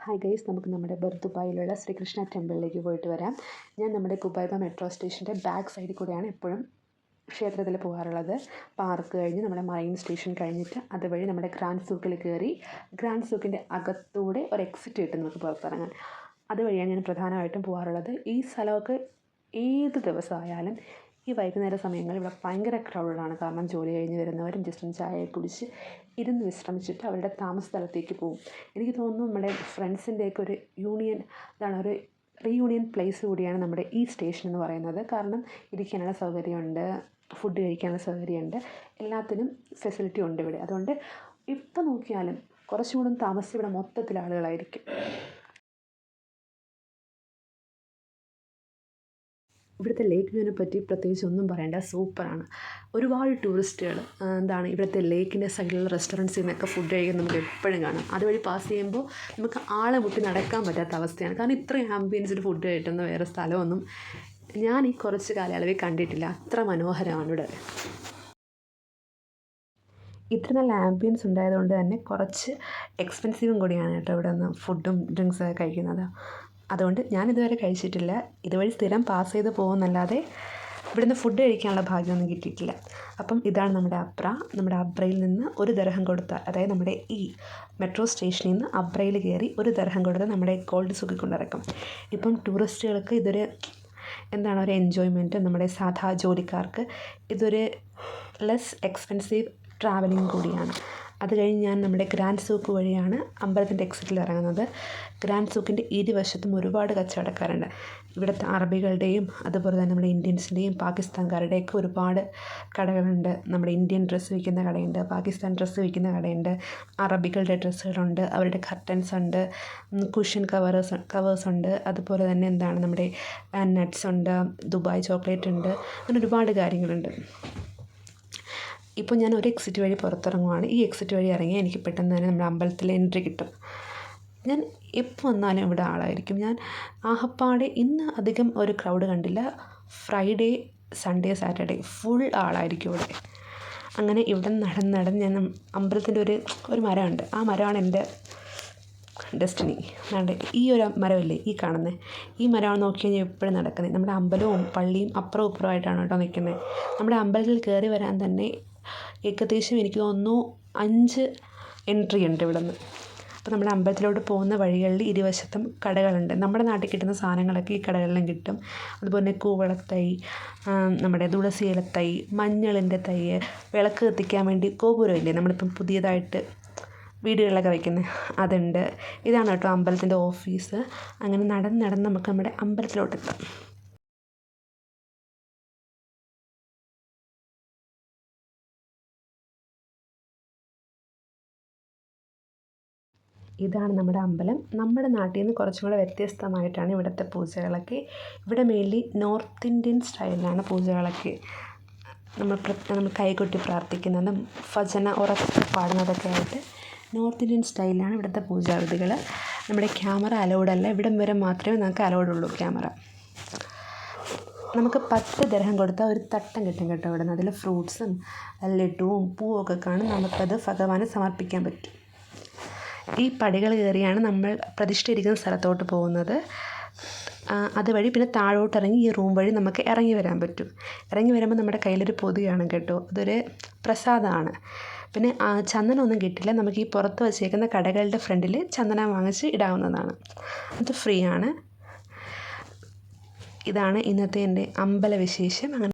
Hi guys, നമുക്ക് നമ്മുടെ ദുബായിലുള്ള ശ്രീകൃഷ്ണ ടെമ്പിളിലേക്ക് പോയിട്ട് വരാം. ഞാൻ നമ്മുടെ കുബൈബ മെട്രോ സ്റ്റേഷൻ്റെ ബാക്ക് സൈഡിൽ കൂടെയാണ് എപ്പോഴും ക്ഷേത്രത്തിൽ പോകാറുള്ളത്. പാർക്ക് കഴിഞ്ഞ് നമ്മുടെ മറൈൻ സ്റ്റേഷൻ കഴിഞ്ഞിട്ട് അതുവഴി നമ്മുടെ ഗ്രാൻഡ് സൂക്കിൽ കയറി ഗ്രാൻഡ് സൂക്കിൻ്റെ അകത്തൂടെ ഒരു എക്സിറ്റ് കിട്ടും നമുക്ക് പുറത്തിറങ്ങാൻ. അതുവഴിയാണ് ഞാൻ പ്രധാനമായിട്ടും പോകാറുള്ളത്. ഈ സ്ഥലമൊക്കെ ഏത് ദിവസമായാലും ഈ വൈകുന്നേര സമയങ്ങളിൽ ഇവിടെ ഭയങ്കര ക്രൗഡാണ്. കാരണം ജോലി കഴിഞ്ഞ് വരുന്നവരും ജസ്റ്റ് ഒന്ന് ചായ കുടിച്ച് ഇരുന്ന് വിശ്രമിച്ചിട്ട് അവരുടെ താമസ സ്ഥലത്തേക്ക് പോകും. എനിക്ക് തോന്നുന്നു നമ്മുടെ ഫ്രണ്ട്സിൻ്റെയൊക്കെ ഒരു ഒരു റീയൂണിയൻ പ്ലേസ് കൂടിയാണ് നമ്മുടെ ഈ സ്റ്റേഷൻ എന്ന് പറയുന്നത്. കാരണം ഇരിക്കാനുള്ള സൗകര്യമുണ്ട്, ഫുഡ് കഴിക്കാനുള്ള സൗകര്യമുണ്ട്, എല്ലാത്തിനും ഫെസിലിറ്റി ഉണ്ട് ഇവിടെ. അതുകൊണ്ട് ഇപ്പോൾ നോക്കിയാലും കുറച്ചുകൂടെ താമസിച്ച് ഇവിടെ മൊത്തത്തിൽ ആളുകളായിരിക്കും. ഇവിടുത്തെ ലേക്ക് വ്യൂവിനെ പറ്റി പ്രത്യേകിച്ച് ഒന്നും പറയേണ്ട, സൂപ്പറാണ്. ഒരുപാട് ടൂറിസ്റ്റുകൾ ഇവിടുത്തെ ലേക്കിൻ്റെ സൈഡിലുള്ള റെസ്റ്റോറൻറ്റ്സിൽ നിന്നൊക്കെ ഫുഡ് കഴിക്കാൻ നമുക്ക് എപ്പോഴും കാണാം. അതുവഴി പാസ് ചെയ്യുമ്പോൾ നമുക്ക് ആളെ മുട്ടി നടക്കാൻ പറ്റാത്ത അവസ്ഥയാണ്. കാരണം ഇത്രയും ആംബിയൻസിൽ ഫുഡ് കിട്ടുന്ന വേറെ സ്ഥലമൊന്നും ഞാൻ ഈ കുറച്ച് കാലയളവിൽ കണ്ടിട്ടില്ല. അത്ര മനോഹരമാണ് ഇവിടെ. ഇത്ര നല്ല ആംബിയൻസ് ഉണ്ടായതുകൊണ്ട് തന്നെ കുറച്ച് എക്സ്പെൻസീവും കൂടിയാണ് കേട്ടോ ഇവിടെ നിന്ന് ഫുഡും ഡ്രിങ്ക്സൊക്കെ കഴിക്കുന്നത്. അതുകൊണ്ട് ഞാനിതുവരെ കഴിച്ചിട്ടില്ല. ഇതുവഴി സ്ഥിരം പാസ് ചെയ്ത് പോകുന്നല്ലാതെ ഇവിടുന്ന് ഫുഡ് കഴിക്കാനുള്ള ഭാഗ്യമൊന്നും കിട്ടിയിട്ടില്ല. അപ്പം ഇതാണ് നമ്മുടെ അബ്ര. നമ്മുടെ അബ്രയിൽ നിന്ന് ഒരു ദിർഹം കൊടുത്താൽ, അതായത് നമ്മുടെ ഈ മെട്രോ സ്റ്റേഷനിൽ നിന്ന് അബ്രയിൽ കയറി ഒരു ദിർഹം കൊടുത്താൽ നമ്മുടെ ഗോൾഡ് സൂക്കിൽ കൊണ്ടിറക്കും. ഇപ്പം ടൂറിസ്റ്റുകൾക്ക് ഇതൊരു ഒരു എൻജോയ്മെൻറ്റ്. നമ്മുടെ സാധാ ജോലിക്കാർക്ക് ഇതൊരു ലെസ് എക്സ്പെൻസീവ് ട്രാവലിംഗ് കൂടിയാണ്. അത് കഴിഞ്ഞ് ഞാൻ നമ്മുടെ ഗ്രാൻഡ് സൂക്ക് വഴിയാണ് അമ്പലത്തിൻ്റെ എക്സിറ്റിൽ ഇറങ്ങുന്നത്. ഗ്രാൻഡ് സൂക്കിൻ്റെ ഇരുവശത്തും ഒരുപാട് കച്ചവടക്കാരുണ്ട്. ഇവിടുത്തെ അറബികളുടെയും അതുപോലെ തന്നെ നമ്മുടെ ഇന്ത്യൻസിൻ്റെയും പാകിസ്ഥാൻകാരുടെയൊക്കെ ഒരുപാട് കടകളുണ്ട്. നമ്മുടെ ഇന്ത്യൻ ഡ്രസ്സ് വിൽക്കുന്ന കടയുണ്ട്, പാകിസ്ഥാൻ ഡ്രസ്സ് വിൽക്കുന്ന കടയുണ്ട്, അറബികളുടെ ഡ്രസ്സുകളുണ്ട്, അവരുടെ കർട്ടൻസ് ഉണ്ട്, കുഷൻ കവേഴ്സ് ഉണ്ട്, അതുപോലെ തന്നെ നമ്മുടെ നട്ട്സ് ഉണ്ട്, ദുബായ് ചോക്ലേറ്റ് ഉണ്ട്, അങ്ങനെ ഒരുപാട് കാര്യങ്ങളുണ്ട്. ഇപ്പോൾ ഞാൻ ഒരു എക്സിറ്റ് വഴി പുറത്തിറങ്ങുവാണ്. ഈ എക്സിറ്റ് വഴി ഇറങ്ങിയാൽ എനിക്ക് പെട്ടെന്ന് തന്നെ നമ്മുടെ അമ്പലത്തിൽ എൻട്രി കിട്ടും. ഞാൻ എപ്പോൾ വന്നാലും ഇവിടെ ആളായിരിക്കും. ഞാൻ ആകപ്പാടെ ഇന്ന് അധികം ഒരു ക്രൗഡ് കണ്ടില്ല. ഫ്രൈഡേ, സൺഡേ, സാറ്റർഡേ ഫുൾ ആളായിരിക്കും ഇവിടെ. അങ്ങനെ ഇവിടെ നടന്ന് ഞാൻ അമ്പലത്തിൻ്റെ ഒരു മരമുണ്ട്. ആ മരമാണ് എൻ്റെ ഡെസ്റ്റിനി. ഈ ഒരു മരമല്ലേ ഈ കാണുന്നത്, ഈ മരമാണ് നോക്കി കഴിഞ്ഞാൽ എപ്പോഴും നടക്കുന്നത്. നമ്മുടെ അമ്പലവും പള്ളിയും അപ്പുറവും ഇപ്പുറമായിട്ടാണ് കേട്ടോ നിൽക്കുന്നത്. നമ്മുടെ അമ്പലത്തിൽ കയറി വരാൻ തന്നെ ഏകദേശം എനിക്ക് തോന്നുന്നു 5 എൻട്രി ഉണ്ട് ഇവിടെ നിന്ന്. അപ്പോൾ നമ്മുടെ അമ്പലത്തിലോട്ട് പോകുന്ന വഴികളിൽ ഇരുവശത്തും കടകളുണ്ട്. നമ്മുടെ നാട്ടിൽ കിട്ടുന്ന സാധനങ്ങളൊക്കെ ഈ കടകളിലും കിട്ടും. അതുപോലെ കൂവളത്തൈ, നമ്മുടെ തുളസി ഇലത്തൈ, മഞ്ഞളിൻ്റെ തൈ, വിളക്ക് കത്തിക്കാൻ വേണ്ടി ഗോപുരമില്ലേ നമ്മളിപ്പം പുതിയതായിട്ട് വീടുകളിലൊക്കെ വയ്ക്കുന്നത്, അതുണ്ട്. ഇതാണ് കേട്ടോ അമ്പലത്തിൻ്റെ ഓഫീസ്. അങ്ങനെ നടന്ന് നമുക്ക് നമ്മുടെ അമ്പലത്തിലോട്ടെത്താം. ഇതാണ് നമ്മുടെ അമ്പലം. നമ്മുടെ നാട്ടിൽ നിന്ന് കുറച്ചും കൂടെ വ്യത്യസ്തമായിട്ടാണ് ഇവിടുത്തെ പൂജകളൊക്കെ. ഇവിടെ മെയിൻലി നോർത്ത് ഇന്ത്യൻ സ്റ്റൈലിലാണ് പൂജകളൊക്കെ. നമ്മൾ കൈകൊട്ടി പ്രാർത്ഥിക്കുന്നതും ഭജന ഉറക്കെ പാടുന്നതൊക്കെ ആയിട്ട് നോർത്ത് ഇന്ത്യൻ സ്റ്റൈലിലാണ് ഇവിടുത്തെ പൂജാവിധികൾ. നമ്മുടെ ക്യാമറ അലൗഡ് അല്ല. ഇവിടം വരെ മാത്രമേ നമുക്ക് അലൗഡ് ഉള്ളൂ ക്യാമറ. നമുക്ക് 10 ദിർഹം കൊടുത്താൽ ഒരു തട്ടം കിട്ടും കേട്ടോ ഇവിടെ നിന്ന്. അതിൽ ഫ്രൂട്ട്സും ലഡുവും പൂവൊക്കെ കാണും. നമുക്കത് ഭഗവാന് സമർപ്പിക്കാൻ പറ്റും. ഈ പടികൾ കയറിയാണ് നമ്മൾ പ്രതിഷ്ഠയിരിക്കുന്ന സ്ഥലത്തോട്ട് പോകുന്നത്. അതുവഴി പിന്നെ താഴോട്ടിറങ്ങി ഈ റൂം വഴി നമുക്ക് ഇറങ്ങി വരാൻ പറ്റും. ഇറങ്ങി വരുമ്പോൾ നമ്മുടെ കയ്യിലൊരു പൊതി കാണും കേട്ടോ, അതൊരു പ്രസാദമാണ്. പിന്നെ ചന്ദനമൊന്നും കിട്ടില്ല. നമുക്ക് ഈ പുറത്ത് വച്ചേക്കുന്ന കടകളുടെ ഫ്രണ്ടിൽ ചന്ദനം വാങ്ങിച്ച് ഇടാവുന്നതാണ്. അത് ഫ്രീ ആണ്. ഇതാണ് ഇന്നത്തെ എൻ്റെ അമ്പല വിശേഷം. അങ്ങനെ